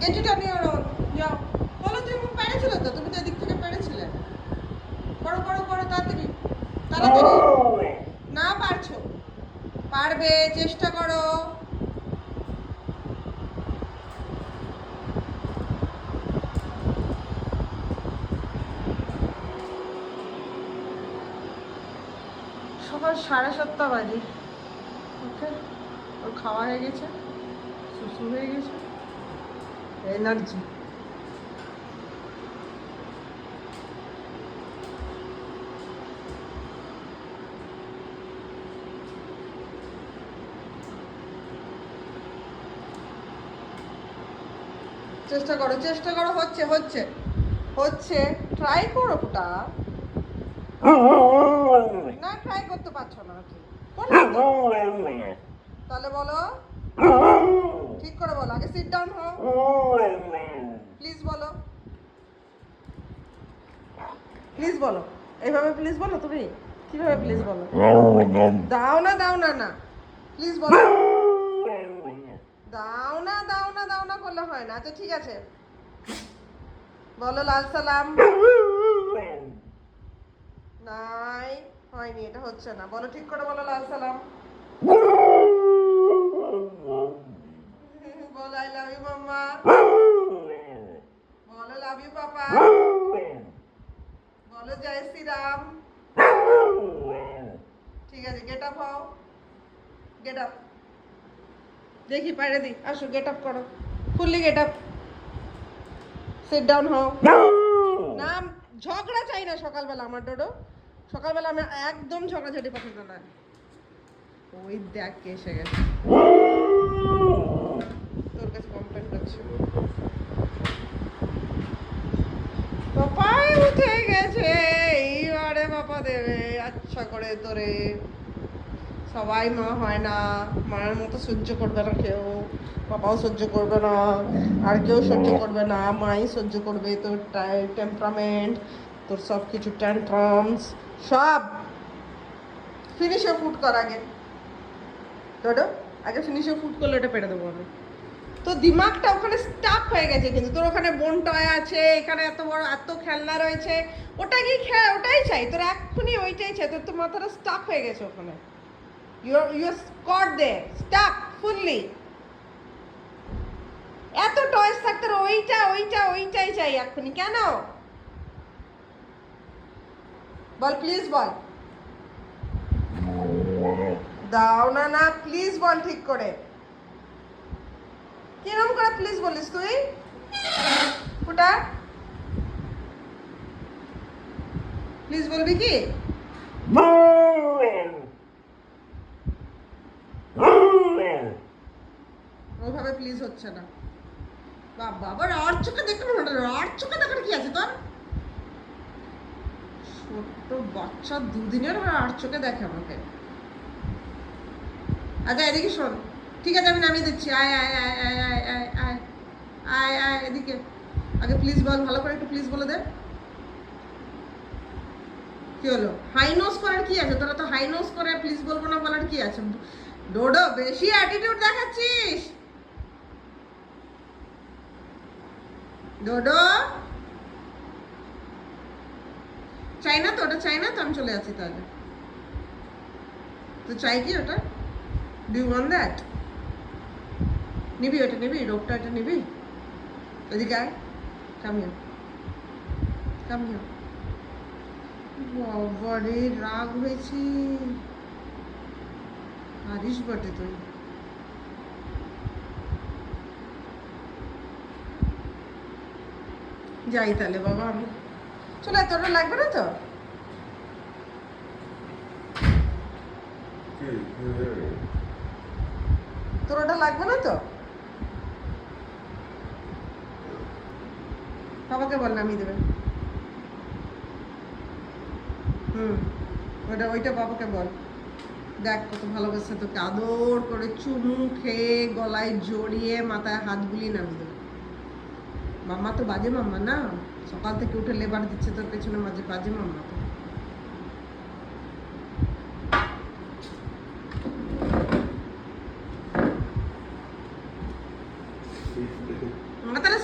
গেঞ্জিটা নিয়ে ওরো, যাও। বলো তুমি পেরেছিলে তো, তুমি তো এদিক থেকে পেরেছিলে। করো করো করো তাড়াতাড়ি তাড়াতাড়ি। না পারছো, পারবে, চেষ্টা করো। সকাল 7:30 বাজে। ওকে, ওর খাওয়া হয়ে গেছে, সুসু হয়ে গেছে, এনার্জি। চেষ্টা করো চেষ্টা করো, হচ্ছে হচ্ছে হচ্ছে, ট্রাই করো ওটা। না ট্রাই করতে পারছো না কি তাহলে বলো, ঠিক করে বলো। আগে সিট ডাউন হও, প্লিজ বলো, প্লিজ বলো। এইভাবে প্লিজ বলো তুমি, কিভাবে প্লিজ বলো? দাও না দাও না না, প্লিজ বলো। দাও না দাও না দাও না করলে হয় না। আচ্ছা ঠিক আছে, বলো লাল সালাম। নাই, হয়নি, এটা হচ্ছে না। বলো ঠিক করে বলো লাল সালাম। বলো আই লাভ ইউ মাম্মা। বলো লাভ ইউ পাপা। বলো জয় শ্রীরাম। ঠিক আছে, গেট আপ হও, গেট আপ। দেখি পাইরে দি, আসো গেট আপ করো, fully get up. Sit down হও। না, ঝগড়া চাই না সকালবেলা আমার ডোডো। সকালবেলা আমি একদম ঝগড়াঝাটি পছন্দ না। ওই দেখ কে এসে গেছে, তোর কাছে কমপ্লেন করছে। পাপাই উঠে গেছে, এইবারে বাবা দেবে আচ্ছা করে তোরে। সবাই মা হয় না, মায়ের মতো সহ্য করবে না কেউ। বাবাও সহ্য করবে না, আর কেউ সহ্য করবে না, মাই সহ্য করবে তোর টেম্পারমেন্ট, তোর সব কিছু ট্যান্ট্রামস সব। ফিনিশে ফুড কর আগে ডোডো, আগে ফিনিশে ফুড করলে এটা পেটে দেবো আমি। তো দিমাগটা ওখানে স্টাক হয়ে গেছে, কিন্তু তোর ওখানে বোন টয় আছে, এখানে এত বড় এত খেলনা রয়েছে, ওটা কি ওটাই চাই তোর এক্ষুনি, ওইটাই চাই তোর। তো মাথাটা স্টাক হয়ে গেছে ওখানে, your Scott they stuck fully. এত টয়েস থাকতে ওইটা ওইটা ওইটাই চাই এক্ষুনি, কেন? বল প্লিজ বল। দাও না না, প্লিজ বল ঠিক করে। কিরম করে প্লিজ বলিস তুই? ওটা প্লিজ বলবি কি? ওইভাবে প্লিজ হচ্ছে না। বাবা, আবার আর চোখে দেখতে পারো না, আর চোখে দেখার কি আছে তোর? ছোট্ট বাচ্চা, দুদিনের আর চোখে দেখে আমাকে। আচ্ছা এদিকে শোন, ঠিক আছে আমি নামিয়ে দিচ্ছি। আয় আয় আয় আয় আয় আয় আয় আয় আয় এদিকে। আগে প্লিজ বল, ভালো করে একটু প্লিজ বলে দে। কি হলো, হাই নোজ করার কি আছে? তোরা তো হাই নোজ করে প্লিজ বলবো না বলার কি আছে? ডোডো বেশি অ্যাটিটিউড দেখাচ্ছিস। ডোডো চাই না তো, ওটা চাই না তো, আমি চলে যাচ্ছি তাহলে। তো চাই কি ওটা? Do you want that? নিবি ওটা, নিবি রোগটা, এটা নিবি? এদিকে আয়, কাম হিয়ার, কাম হিয়ার। বাবারে রাগ হয়েছি, হারিস বটে তুই। যাই তাহলে বাবা আমি, চলে। তোর লাগবে না তো? তোর ওটা লাগবে না তো? বাবাকে বল নামিয়ে দেবে। ওইটা ওইটা বাবাকে বল। দেখ কত ভালোবাসে তোকে, আদর করে চুমু খেয়ে গলায় জড়িয়ে মাথায় হাত বুলিয়ে নামিয়ে দেবে। মাম্মা তো বাজে মাম্মা না, সকাল থেকে উঠে লেবার দিচ্ছে তোর পেছনে, মাঝে বাজে মাম্মা তো। তাহলে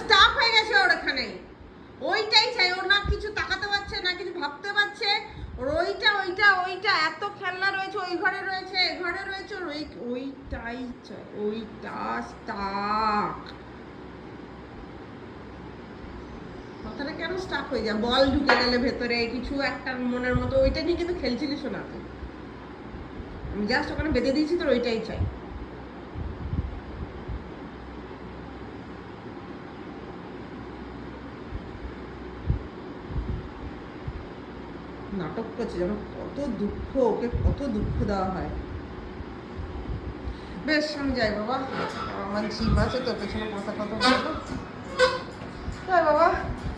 ওইটাই চাই, ওইটা স্টাক। কথাটা কেন স্টাক হয়ে যায়? বল ঢুকে গেলে ভেতরে কিছু একটা মনের মতো, ওইটা নিয়ে কিন্তু খেলছিলিস না তুই। আমি জাস্ট ওখানে বেঁধে দিয়েছি, তোর ওইটাই চাই। নাটক করছে যেন, কত দুঃখ, ওকে কত দুঃখ দেওয়া হয়। বেশ আমি যাই বাবা, আমার জিম আছে, তোর পেছনে কথা কথা বলবো। হ্যাঁ বাবা,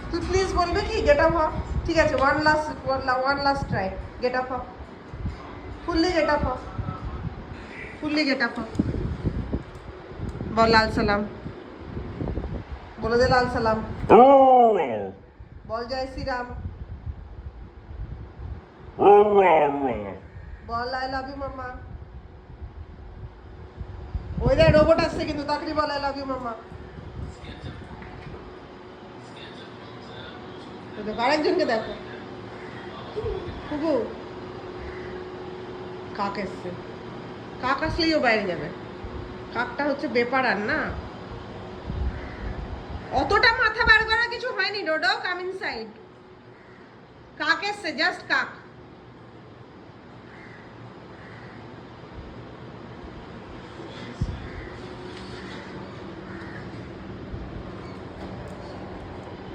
তুই প্লিজ বলবি কি গেট আপ হ। ঠিক আছে, one last try, get up হ, ফুললি গেট আপ হ, ফুললি গেট আপ হ। বল লাল সালাম, বলে দে লাল সালাম। বল জয় শ্রীরাম, বল আই লাভ ইউ মাম্মা। ওই দেখ রোবট আসছে কিন্তু, তাড়াতাড়ি বল আই লাভ ইউ মাম্মা। আরেকজনকে দেখো, কুকু কাক এসছে। কাক আসলেই ও বাইরে যাবে। কাকটা হচ্ছে বেপারার না, অতটা মাথা বার করা কিছু হয়নি। ডোডো কাম ইনসাইড। কাক এসছে, জাস্ট কাক।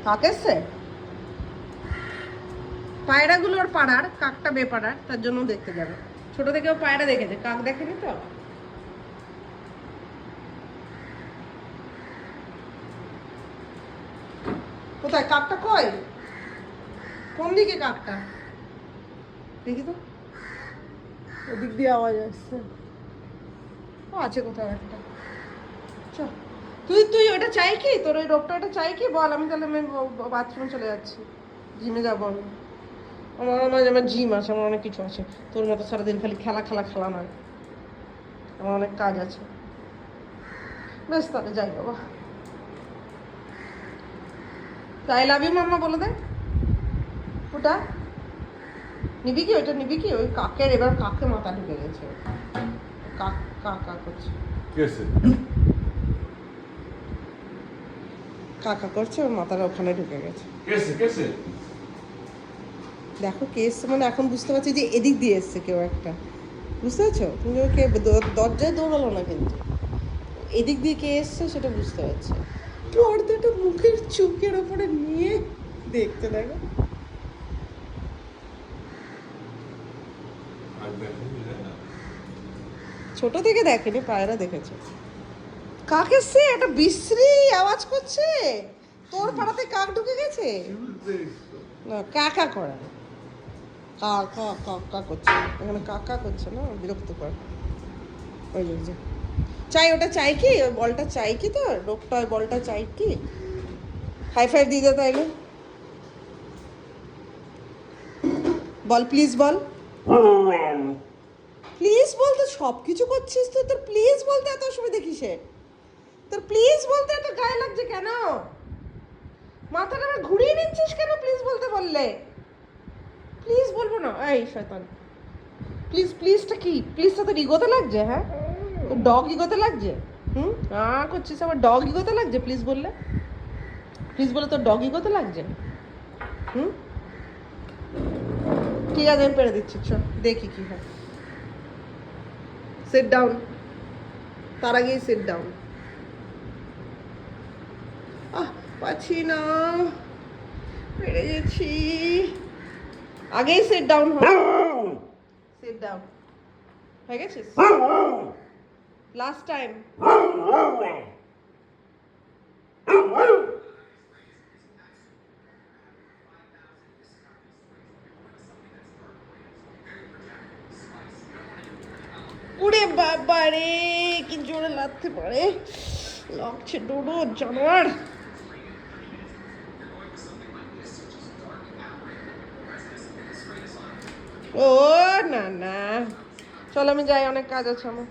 কাক এসছে, পায়রাগুলোর পাড়ার, কাকটা বেপাড়ার, তার জন্য দেখতে যাবে। ছোট থেকেও পায়রা দেখেছে, কাক দেখেনি তো। কোথায় কাকটা? কই, কোন দিকে কাকটা? দেখি তো, ওদিক দিয়ে আওয়াজ আসছে। ও আছে কোথাও একটা। চল, তুই ওটা চাই কি? তোর ওই রোগটা ওটা চাই কি বল? আমি তাহলে আমি বাথরুমে চলে যাচ্ছি, জিমে যাবো আমি। আমার জিম আছে, আমার অনেক কিছু আছে। তোর মতো সারাদিন খালি খেলা খেলা খেলা নয়, আমার অনেক কাজ আছে। বেশ তাহলে যাই বাবা। আই লাভ ইউ মাম্মা বলে দে। ওটা নিবি কি? ওইটা নিবি কি? ওই কাকের এবার কাকে মাথা ঢুকে গেছে। কাক কাক কাক করছে, কাকা করছে, ওর মাথাটা ওখানে ঢুকে গেছে। দেখো কে এসছে, মানে এখন বুঝতে পারছি যে এদিক দিয়ে এসছে কেউ একটা। বুঝতে পারছো? তুমি ওকে দরজায় দৌড়ালো না কিন্তু, এদিক দিয়ে কে এসছে সেটা বুঝতে পারছি। পর্দাটা মুখের চোখের ওপরে নিয়ে দেখতে দেখো। ছোট থেকে দেখেনি, পায়রা দেখেছে। কাক এসছে, একটা বিশ্রী আওয়াজ করছে। তোর পাড়াতে কাক ঢুকে গেছে না? কাকা করা, কাকা কাকা করছে এখানে, কাকা করছে না, বিরক্ত কর। ওই যে চাই, ওটা চাই কি? ওই বলটা চাই কি? তোর রোগটা, ওই বলটা চাই কি? হাই ফাইভ দিয়ে দে তাইলে। বল প্লিজ, বল প্লিজ বলতে সব কিছু করছিস তুই। তোর প্লিজ বলতে এত অসুবিধা কিসে? তোর প্লিজ বলতে এত গায়ে লাগছে কেন? মাথাটা আমার ঘুরিয়ে নিচ্ছিস কেন প্লিজ বলতে বললে? প্লিজ বলবো না, এই শয়তান। প্লিজ, প্লিজটা কি? প্লিজটা তোর ইগোতে লাগছে? হ্যাঁ, তোর ডগ ইগোতে লাগছে? করছিস আমার ডগ ইগোতে লাগছে প্লিজ বললে? প্লিজ বলে তোর ডগ ইগোতে লাগছে? ঠিক আছে, আমি পেরে দিচ্ছি, চল দেখি কি হয়। সিট ডাউন, তার আগেই সিট ডাউন। পাচ্ছি না, পেরে গেছি। আগেই সিট ডাউন হ, সিট ডাউন হয়ে গেছিস। Last time. ওরে বাবা রে, কি জোরে লাগতে পারে, লাগছে ডোডো জানোয়ার। ও না না, চল আমি যাই, অনেক কাজ আছে আমার।